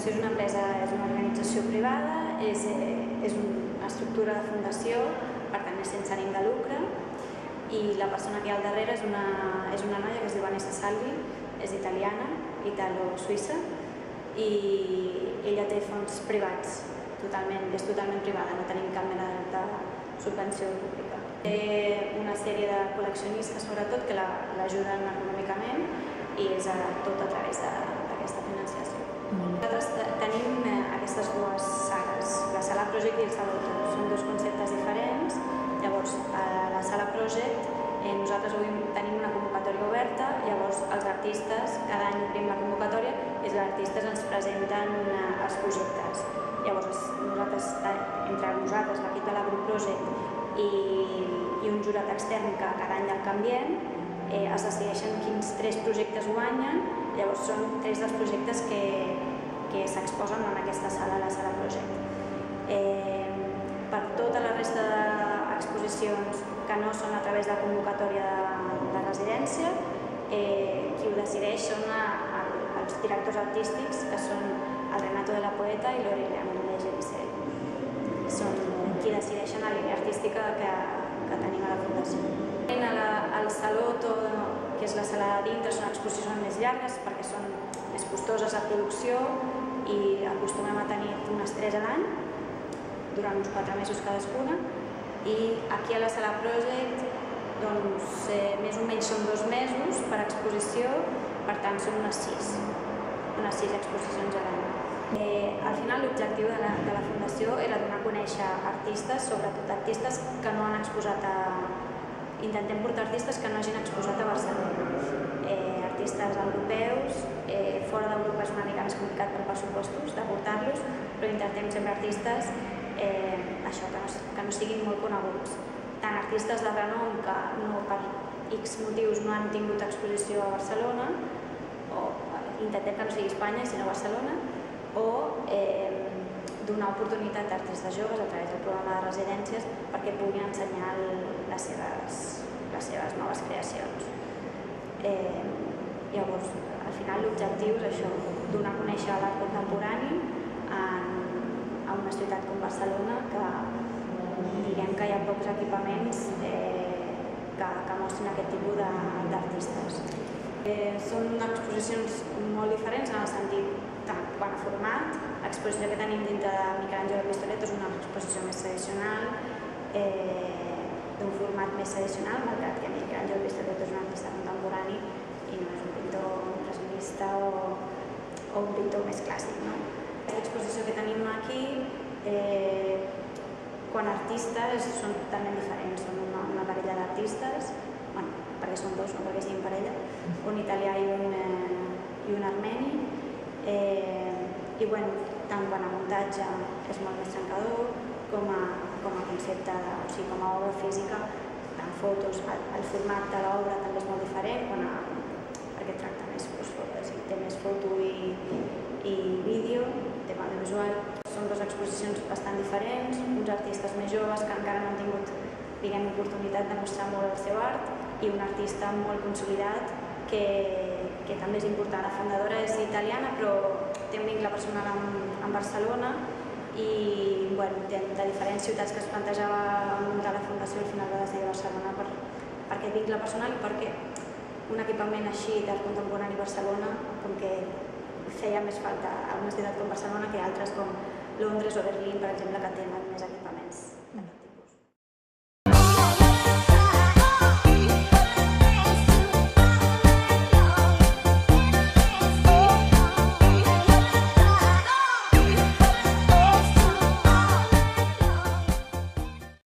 Fundació és una empresa, és una organització privada, és una estructura de fundació, per tant és sense ànim de lucre, i la persona que hi ha al darrere és una noia que es diu Vanessa Salvi, és italiana, italo-suïssa, i ella té fons privats, és totalment privada, no tenim cap mena de subvenció pública. Té una sèrie de col·leccionistes, sobretot, que l'ajuden econòmicament i és tot a través d'aquesta financiació. Nosaltres tenim aquestes dues sales, la sala Project i el Salotto. Són dos conceptes diferents. Llavors, a la sala Project nosaltres avui tenim una convocatòria oberta, llavors els artistes, cada any obrim la convocatòria i els artistes ens presenten els projectes. Llavors, entre nosaltres, l'equip de la Group Project i un jurat extern que cada any el canviem, es decideixen quins 3 projectes guanyen, llavors són 3 dels projectes que s'exposen en aquesta sala, la sala Project. Per tota la resta d'exposicions que no són a través de convocatòria de residència, qui ho decideix són els directors artístics, que són el Renato de la Poeta i l'Aureliano de Gerisel. Són qui decideixen la línia artística que tenim a la Fundació. El Salotto, que és la sala de dintre, són exposicions més llargues perquè són més costoses de producció i acostumem a tenir unes 3 a l'any, durant uns 4 mesos cadascuna, i aquí a la sala Project més o menys són 2 mesos per exposició, per tant són unes 6 exposicions a l'any. Al final l'objectiu de la Fundació era donar a conèixer artistes, sobretot artistes que no han exposat intentem portar artistes que no hagin exposat a Barcelona. Artistes europeus, fora d'Europa és una mica més complicat per pressupostos de portar-los, però intentem sempre artistes que no siguin molt coneguts. Tant artistes de renom que per X motius no han tingut exposició a Barcelona, o intentem que no sigui Espanya, sinó Barcelona, o donar oportunitat a artistes joves a través del programa de residències perquè puguin ensenyar les seves noves creacions. Llavors, al final l'objectiu és això, donar a conèixer l'art contemporani a una ciutat com Barcelona, que diguem que hi ha pocs equipaments que mostrin aquest tipus d'artistes. Són exposicions molt diferents en el sentit tant quant a format. L'exposició que tenim dintre de Michelangelo Pistoletto és una exposició més tradicional, d'un format més tradicional, malgrat que Michelangelo Pistoletto és un artista contemporani i no és un pintor impressionista o un pintor més clàssic. L'exposició que tenim aquí, quan a artistes, són totalment diferents. Són una parella d'artistes, perquè són dos, no perquè siguin parella, un italià i un armeni, i tant quant a muntatge és molt més trencador, com a concepte, o sigui, com a obra física, tant fotos, el format de l'obra també és molt diferent, perquè tracta més, té més foto i vídeo, tema audiovisual. Són dues exposicions bastant diferents, uns artistes més joves que encara no han tingut l'oportunitat de mostrar molt el seu art, i un artista molt consolidat que també és important. La fundadora és italiana, però té un vincle personal amb Barcelona i de diferents ciutats que es plantejava muntar la Fundació, al final va decidir Barcelona per aquest vincle personal i perquè un equipament així d'art contemporani a Barcelona, com que feia més falta a una ciutat com Barcelona que altres com Londres o Berlín, per exemple, que tenen més